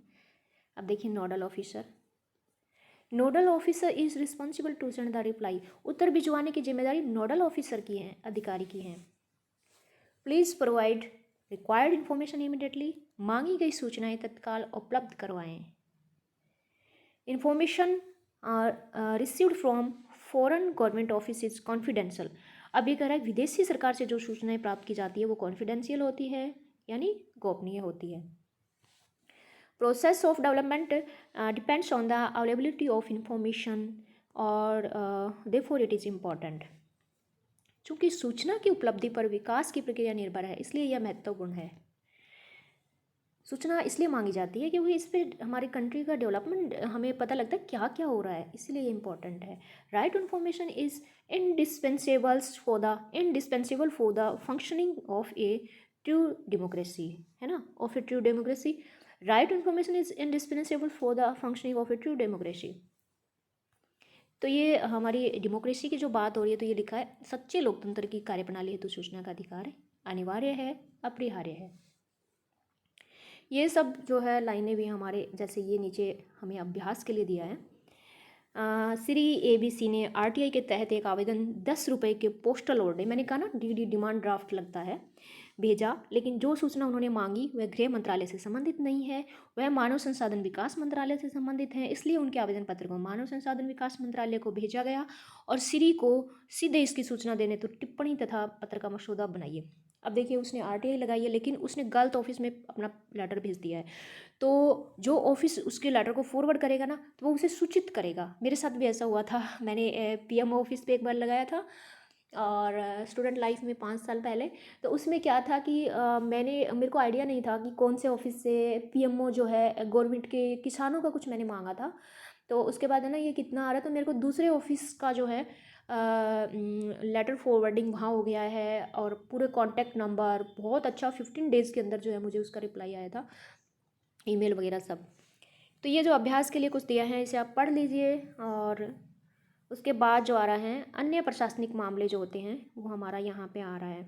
अब देखिए nodal officer, nodal officer is responsible to send the reply, उत्तर भिजवाने की जिम्मेदारी नोडल ऑफिसर की है, अधिकारी की है। Please provide required information immediately, मांगी गई सूचनाएं तत्काल उपलब्ध करवाएं। Information received from foreign government office is confidential, अब ये कह रहा है विदेशी सरकार से जो सूचनाएं प्राप्त की जाती है वो कॉन्फिडेंशियल होती है, यानी गोपनीय होती है। Process of development depends on the availability of information और देयरफॉर इट इज़ इम्पॉर्टेंट, चूँकि सूचना की उपलब्धि पर विकास की प्रक्रिया निर्भर है, इसलिए यह महत्वपूर्ण है। सूचना इसलिए मांगी जाती है क्योंकि इस पर हमारी कंट्री का डेवलपमेंट हमें पता लगता है क्या क्या हो रहा है, इसलिए ये इंपॉर्टेंट है। Right information is indispensable for the functioning of A true democracy, है ना, of A true democracy. Right information is indispensable for the functioning of A true democracy. तो ये हमारी डेमोक्रेसी की जो बात हो रही है, तो ये लिखा है सच्चे लोकतंत्र की कार्यप्रणाली हेतु सूचना का अधिकार अनिवार्य है, अपरिहार्य है। ये सब जो है लाइनें भी हमारे, जैसे ये नीचे हमें अभ्यास के लिए दिया है। श्री ABC ने RTI के तहत एक आवेदन 10 रुपये के पोस्टल ऑर्डर, मैंने कहा ना DD डिमांड ड्राफ्ट लगता है, भेजा, लेकिन जो सूचना उन्होंने मांगी वह गृह मंत्रालय से संबंधित नहीं है, वह मानव संसाधन विकास मंत्रालय से संबंधित है, इसलिए उनके आवेदन पत्र को मानव संसाधन विकास मंत्रालय को भेजा गया और श्री को सीधे इसकी सूचना देने तो टिप्पणी तथा पत्र का मसौदा बनाइए। अब देखिए उसने RTI लगाई है, लेकिन उसने गलत ऑफिस में अपना लेटर भेज दिया है, तो जो ऑफिस उसके लेटर को फॉरवर्ड करेगा ना तो वो उसे सूचित करेगा। मेरे साथ भी ऐसा हुआ था, मैंने PM ऑफिस पे एक बार लगाया था और स्टूडेंट लाइफ में 5 साल पहले। तो उसमें क्या था कि मेरे को आइडिया नहीं था कि कौन से ऑफिस से PMO जो है गवर्नमेंट के किसानों का कुछ मैंने मांगा था। तो उसके बाद है ना ये कितना आ रहा है, तो मेरे को दूसरे ऑफिस का जो है लेटर फॉरवर्डिंग वहाँ हो गया है और पूरे कॉन्टैक्ट नंबर, बहुत अच्छा 15 डेज़ के अंदर जो है मुझे उसका रिप्लाई आया था, ईमेल वगैरह सब। तो ये जो अभ्यास के लिए कुछ दिया है इसे आप पढ़ लीजिए। और उसके बाद जो आ रहा है अन्य प्रशासनिक मामले जो होते हैं वो हमारा यहाँ पे आ रहा है।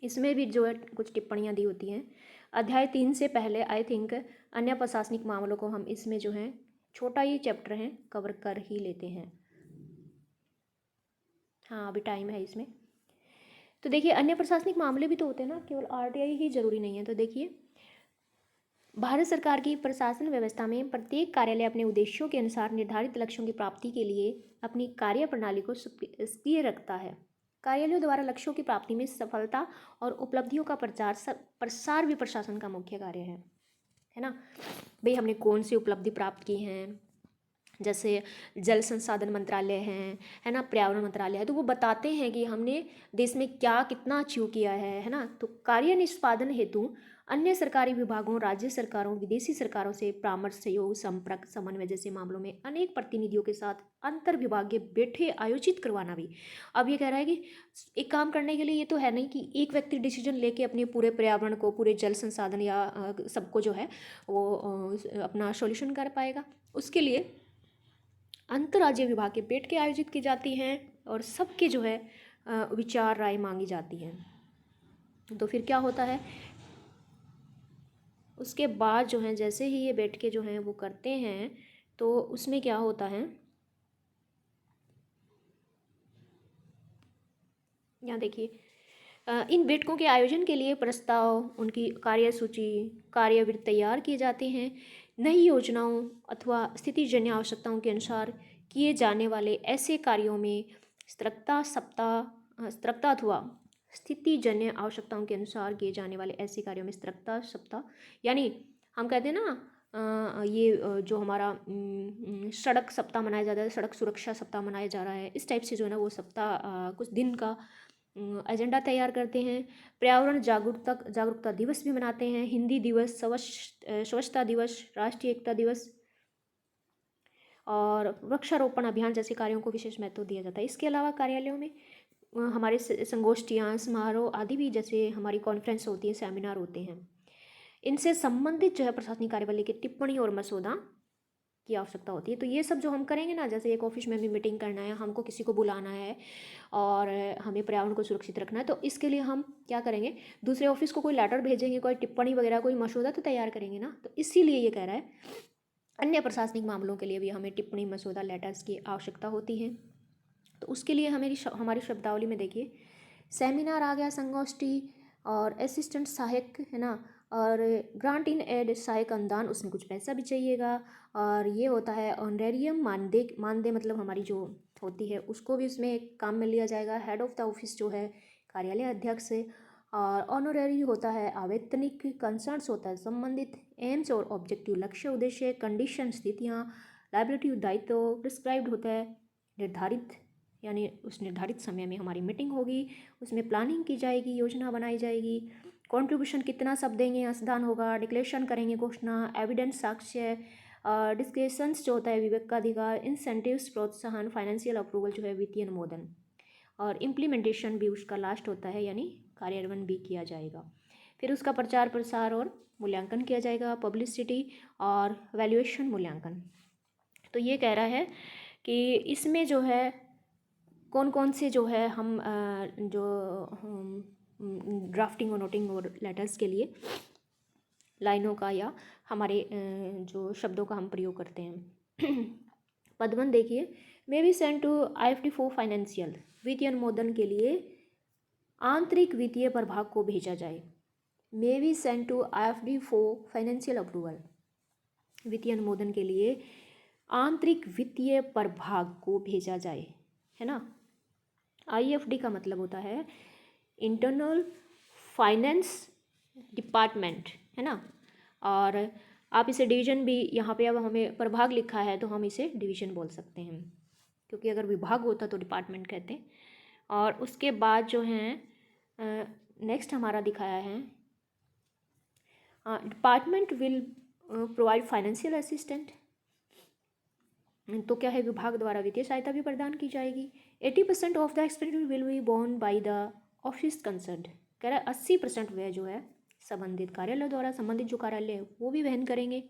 इसमें भी जो है कुछ टिप्पणियाँ दी होती हैं। अध्याय 3 से पहले आई थिंक अन्य प्रशासनिक मामलों को हम इसमें जो है छोटा ही चैप्टर है कवर कर ही लेते हैं। हाँ अभी टाइम है इसमें। तो देखिए अन्य प्रशासनिक मामले भी तो होते हैं ना, केवल आरटीआई ही जरूरी नहीं है। तो देखिए भारत सरकार की प्रशासन व्यवस्था में प्रत्येक कार्यालय अपने उद्देश्यों के अनुसार निर्धारित लक्ष्यों की प्राप्ति के लिए अपनी कार्य प्रणाली को सक्रिय रखता है। कार्यालयों द्वारा लक्ष्यों की प्राप्ति में सफलता और उपलब्धियों का प्रसार भी प्रशासन का मुख्य कार्य है ना। भाई हमने कौन सी उपलब्धि प्राप्त की हैं, जैसे जल संसाधन मंत्रालय है ना, पर्यावरण मंत्रालय है, तो वो बताते हैं कि हमने देश में क्या कितना अचीव किया है ना। तो कार्य निष्पादन हेतु अन्य सरकारी विभागों, राज्य सरकारों, विदेशी सरकारों से परामर्श, सहयोग, संपर्क, समन्वय जैसे मामलों में अनेक प्रतिनिधियों के साथ अंतर विभागीय बैठकें आयोजित करवाना भी। अब ये कह रहा है कि एक काम करने के लिए ये तो है नहीं कि एक व्यक्ति डिसीजन लेके अपने पूरे पर्यावरण को, पूरे जल संसाधन या सबको जो है वो अपना सॉल्यूशन कर पाएगा। उसके लिए अंतर्राज्यीय विभाग के बैठकें आयोजित की जाती हैं और सबके जो है विचार राय मांगी जाती है। तो फिर क्या होता है, उसके बाद जो है जैसे ही ये बैठकें जो हैं वो करते हैं तो उसमें क्या होता है, यहाँ देखिए इन बैठकों के आयोजन के लिए प्रस्ताव, उनकी कार्यसूची, कार्यवृत्त तैयार किए जाते हैं। नई योजनाओं अथवा स्थितिजन्य आवश्यकताओं के अनुसार किए जाने वाले ऐसे कार्यों में स्थिरता अथवा स्थितिजन्य आवश्यकताओं के अनुसार किए जाने वाले ऐसे कार्यों में स्थिरता यानी हम कहते हैं ना जो हमारा सड़क सप्ताह मनाया जाता है, सड़क सुरक्षा सप्ताह मनाया जा रहा है, इस टाइप से जो है ना वो सप्ताह कुछ दिन का एजेंडा तैयार करते हैं। पर्यावरण जागरूकता दिवस भी मनाते हैं, हिंदी दिवस, स्वच्छता दिवस, राष्ट्रीय एकता दिवस और वृक्षारोपण अभियान जैसे कार्यों को विशेष महत्व दिया जाता है। इसके अलावा कार्यालयों में हमारे संगोष्ठियाँ, समारोह आदि भी, जैसे हमारी कॉन्फ्रेंस होती है, सेमिनार होते हैं, इनसे संबंधित जो है प्रशासनिक कार्यप्रणाली की टिप्पणी और मसौदा की आवश्यकता होती है। तो ये सब जो हम करेंगे ना, जैसे एक ऑफिस में भी मीटिंग करना है, हमको किसी को बुलाना है और हमें पर्यावरण को सुरक्षित रखना है, तो इसके लिए हम क्या करेंगे, दूसरे ऑफिस को कोई लेटर भेजेंगे, कोई टिप्पणी वगैरह, कोई मसौदा तो तैयार करेंगे ना। तो इसीलिए ये कह रहा है अन्य प्रशासनिक मामलों के लिए भी हमें टिप्पणी, मसौदा, लेटर्स की आवश्यकता होती है। तो उसके लिए हमारी शब्दावली में देखिए सेमिनार आ गया, संगोष्ठी और असिस्टेंट सहायक है ना, और ग्रांट इन एड सहायक अनुदान, उसमें कुछ पैसा भी चाहिएगा। और ये होता है ऑनरेरियम, मानदेय मतलब हमारी जो होती है उसको भी उसमें काम में लिया जाएगा। हेड ऑफ द ऑफिस जो है कार्यालय अध्यक्ष है। और ऑनरेरी होता है अवैतनिक, कंसर्न्स होता है संबंधित, एम्स और ऑब्जेक्टिव लक्ष्य, उद्देश्य, कंडीशन, स्थितियाँ, लाइबिलिटी, दायित्व, प्रिस्क्राइब्ड होता है निर्धारित, यानी उस निर्धारित समय में हमारी मीटिंग होगी, उसमें प्लानिंग की जाएगी, योजना बनाई जाएगी, कंट्रीब्यूशन कितना सब देंगे, अंशदान होगा, डिक्लेरेशन करेंगे, घोषणा, एविडेंस, साक्ष्य, डिस्कशंस जो होता है विवेक का अधिकार, इंसेंटिव्स, प्रोत्साहन, फाइनेंशियल अप्रूवल जो है वित्तीय अनुमोदन, और इम्प्लीमेंटेशन भी उसका लास्ट होता है, यानी कार्यान्वयन भी किया जाएगा। फिर उसका प्रचार प्रसार और मूल्यांकन किया जाएगा, पब्लिसिटी और वैल्यूएशन, मूल्यांकन। तो ये कह रहा है कि इसमें जो है कौन कौन से जो है हम ड्राफ्टिंग और नोटिंग और लेटर्स के लिए लाइनों का या हमारे जो शब्दों का हम प्रयोग करते हैं। पदवन देखिए, may be send to IFD for financial, वित्तीय अनुमोदन के लिए आंतरिक वित्तीय प्रभाग को भेजा जाए। May be send to IFD for financial approval, वित्तीय अनुमोदन के लिए आंतरिक वित्तीय प्रभाग को भेजा जाए, है ना। IFD का मतलब होता है इंटरनल फाइनेंस डिपार्टमेंट, है ना। और आप इसे डिवीज़न भी, यहाँ पे अब हमें प्रभाग लिखा है तो हम इसे डिवीज़न बोल सकते हैं, क्योंकि अगर विभाग होता तो डिपार्टमेंट कहते हैं। और उसके बाद जो है नेक्स्ट हमारा दिखाया है department will provide financial assistant, तो क्या है, विभाग द्वारा वित्तीय सहायता भी प्रदान की जाएगी। 80% of the expenditure will be borne by the office concerned, कह रहा है 80% व्यय जो है संबंधित कार्यालय द्वारा, संबंधित जो कार्यालय है वो भी वहन करेंगे,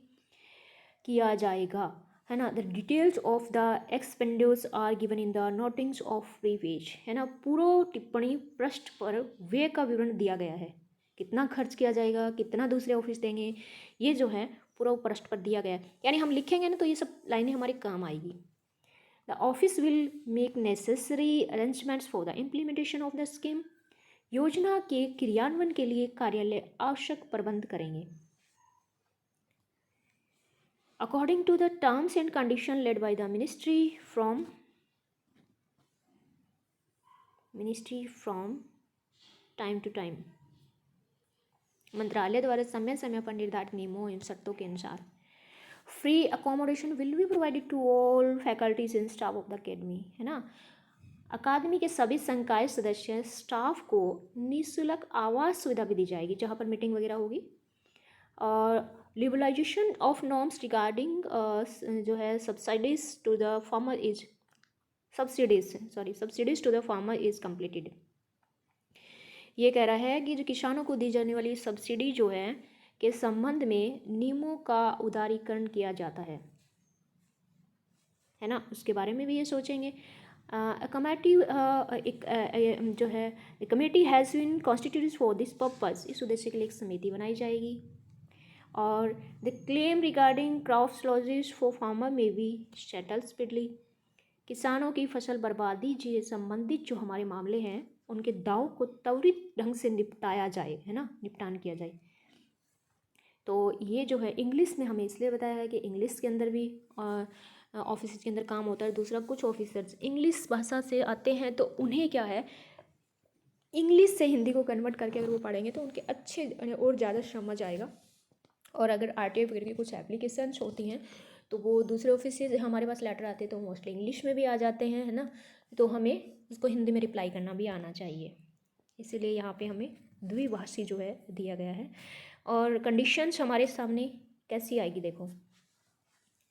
किया जाएगा। है ना। The details of the expenditures are given in the notings of free page, है ना। पूरा टिप्पणी पृष्ठ पर व्यय का विवरण दिया गया है, कितना खर्च किया जाएगा, कितना दूसरे ऑफिस देंगे, ये जो है पूरा पृष्ठ पर दिया गया है। यानी हम लिखेंगे ना तो ये सब लाइनें हमारे काम आएगी। The office will make necessary arrangements for the implementation of the scheme, योजना के क्रियान्वयन के लिए कार्यालय आवश्यक प्रबंध करेंगे according to the terms and condition led by the ministry from time to time, मंत्रालय द्वारा समय समय पर निर्धारित नियमों एवं शर्तों के अनुसार free accommodation will be provided to all faculties and staff of the academy, है ना। अकादमी के सभी संकाय सदस्य स्टाफ को निःशुल्क आवास सुविधा भी दी जाएगी जहाँ पर मीटिंग वगैरह होगी। और लिबरलाइजेशन ऑफ नॉर्म्स रिगार्डिंग जो है subsidies to the farmer is subsidies to the farmer is completed. ये कह रहा है कि जो किसानों को दी जाने वाली सब्सिडी जो है के संबंध में नियमों का उदारीकरण किया जाता है ना, उसके बारे में भी ये सोचेंगे। कमेटी जो है committee has been constituted for this purpose, इस उद्देश्य के लिए एक समिति बनाई जाएगी। और the claim regarding crops losses for farmer may be settle speedily, किसानों की फसल बर्बादी से संबंधित जो हमारे मामले हैं उनके दावों को त्वरित ढंग से निपटाया जाए, है ना, निपटान किया जाए। तो ये जो है इंग्लिश में हमें इसलिए बताया है कि इंग्लिश के अंदर भी ऑफिस के अंदर काम होता है। दूसरा, कुछ ऑफिसर्स इंग्लिश भाषा से आते हैं तो उन्हें क्या है इंग्लिश से हिंदी को कन्वर्ट करके अगर वो पढ़ेंगे तो उनके अच्छे और ज़्यादा समझ आएगा। और अगर RTI वगैरह की कुछ एप्लीकेशंस होती हैं तो वो दूसरे ऑफिस से हमारे पास लेटर आते हैं तो मोस्टली इंग्लिश में भी आ जाते हैं, है ना। तो हमें उसको हिंदी में रिप्लाई करना भी आना चाहिए, इसीलिए यहाँ पे हमें द्विभाषी जो है दिया गया है। और कंडीशंस हमारे सामने कैसी आएगी, देखो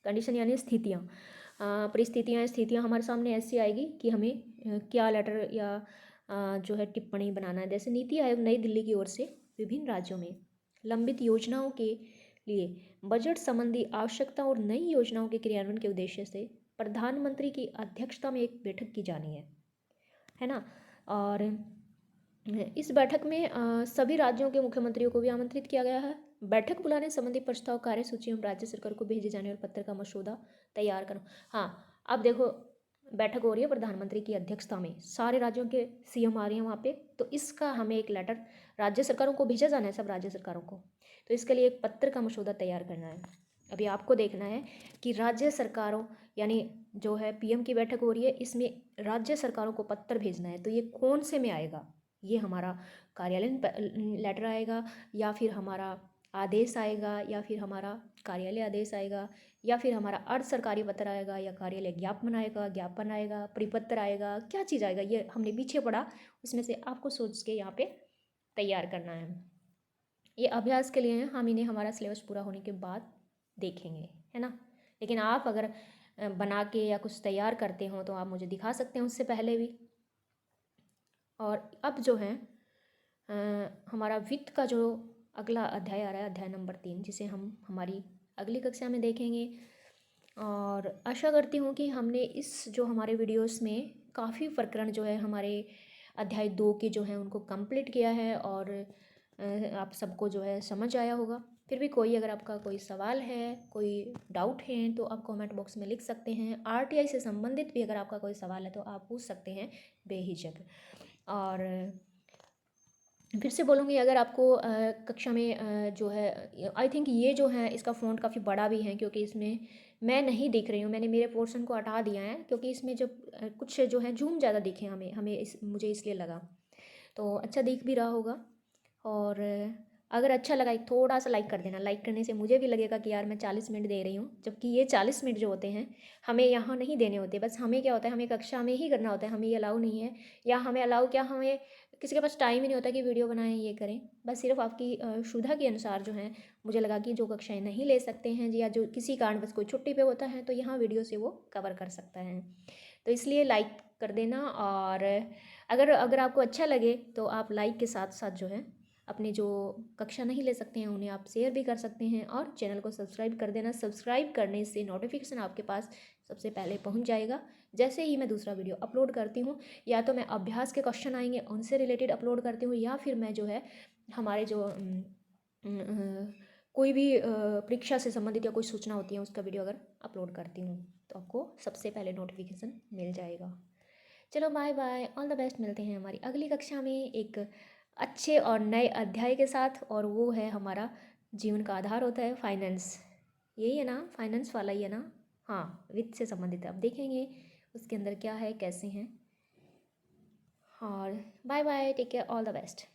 कंडीशन यानी स्थितियाँ, स्थितियाँ हमारे सामने ऐसी आएगी कि हमें क्या लेटर या जो है टिप्पणी बनाना है। जैसे नीति आयोग नई दिल्ली की ओर से विभिन्न राज्यों में लंबित योजनाओं के लिए बजट संबंधी आवश्यकता और नई योजनाओं के क्रियान्वयन के उद्देश्य से प्रधानमंत्री की अध्यक्षता में एक बैठक की जानी है ना। और इस बैठक में सभी राज्यों के मुख्यमंत्रियों को भी आमंत्रित किया गया है। बैठक बुलाने संबंधी प्रस्ताव कार्यसूची एवं राज्य सरकार को भेजे जाने और पत्र का मसौदा तैयार करो। हाँ, अब देखो बैठक हो रही है प्रधानमंत्री की अध्यक्षता में, सारे राज्यों के CM आ रही हैं वहाँ पे, तो इसका हमें एक लेटर राज्य सरकारों को भेजा जाना है, सब राज्य सरकारों को। तो इसके लिए एक पत्र का मसौदा तैयार करना है। अभी आपको देखना है कि राज्य सरकारों यानी जो है PM की बैठक हो रही है, इसमें राज्य सरकारों को पत्र भेजना है। तो ये कौन से में आएगा, ये हमारा कार्यालयीन लेटर आएगा या फिर हमारा आदेश आएगा या फिर हमारा कार्यालय आदेश आएगा या फिर हमारा अर्ध सरकारी पत्र आएगा या कार्यालय ज्ञापन आएगा, परिपत्र आएगा, क्या चीज़ आएगा ये हमने पीछे पढ़ा, उसमें से आपको सोच के यहाँ पे तैयार करना है। ये अभ्यास के लिए हम इन्हें हमारा सिलेबस पूरा होने के बाद देखेंगे, है ना। लेकिन आप अगर बना के या कुछ तैयार करते हो तो आप मुझे दिखा सकते हैं उससे पहले भी। और अब जो है हमारा वित्त का जो अगला अध्याय आ रहा है, अध्याय नंबर 3, जिसे हम हमारी अगली कक्षा में देखेंगे। और आशा करती हूँ कि हमने इस जो हमारे वीडियोस में काफ़ी प्रकरण जो है हमारे अध्याय 2 के जो हैं उनको कंप्लीट किया है और आप सबको जो है समझ आया होगा। फिर भी कोई अगर आपका कोई सवाल है, कोई डाउट है तो आप कमेंट बॉक्स में लिख सकते हैं। RTI से संबंधित भी अगर आपका कोई सवाल है तो आप पूछ सकते हैं बेहिचक। और फिर से बोलूँगी, अगर आपको कक्षा में जो है आई थिंक ये जो है इसका फ़ॉन्ट काफ़ी बड़ा भी है क्योंकि इसमें मैं नहीं दिख रही हूँ, मैंने मेरे पोर्शन को हटा दिया है क्योंकि इसमें जब कुछ जो है जूम ज़्यादा दिखे हमें मुझे इसलिए लगा, तो अच्छा दिख भी रहा होगा। और अगर अच्छा लगा एक थोड़ा सा लाइक कर देना, लाइक करने से मुझे भी लगेगा कि यार मैं 40 मिनट दे रही हूँ, जबकि ये 40 मिनट जो होते हैं हमें यहाँ नहीं देने होते। बस हमें क्या होता है, हमें कक्षा में ही करना होता है, हमें ये अलाउ नहीं है, या हमें अलाउ क्या, हमें किसी के पास टाइम ही नहीं होता कि वीडियो बनाएं ये करें। बस सिर्फ आपकी सुविधा के अनुसार जो है मुझे लगा कि जो कक्षाएँ नहीं ले सकते हैं या जो किसी कारणवश कोई छुट्टी पे होता है तो यहाँ वीडियो से वो कवर कर सकता है, तो इसलिए लाइक कर देना। और अगर आपको अच्छा लगे तो आप लाइक के साथ साथ जो है अपने जो कक्षा नहीं ले सकते हैं उन्हें आप शेयर भी कर सकते हैं, और चैनल को सब्सक्राइब कर देना। सब्सक्राइब करने से नोटिफिकेशन आपके पास सबसे पहले पहुंच जाएगा जैसे ही मैं दूसरा वीडियो अपलोड करती हूँ। या तो मैं अभ्यास के क्वेश्चन आएंगे उनसे रिलेटेड अपलोड करती हूँ, या फिर मैं जो है हमारे जो कोई भी परीक्षा से संबंधित या कोई सूचना होती है उसका वीडियो अगर अपलोड करती हूँ तो आपको सबसे पहले नोटिफिकेशन मिल जाएगा। चलो bye bye, all the best. मिलते हैं हमारी अगली कक्षा में एक अच्छे और नए अध्याय के साथ, और वो है हमारा जीवन का आधार होता है फाइनेंस। यही है ना, फाइनेंस वाला ही है ना? हाँ, वित्त से संबंधित है। अब देखेंगे उसके अंदर क्या है, कैसे हैं। और bye bye, take care, all the best.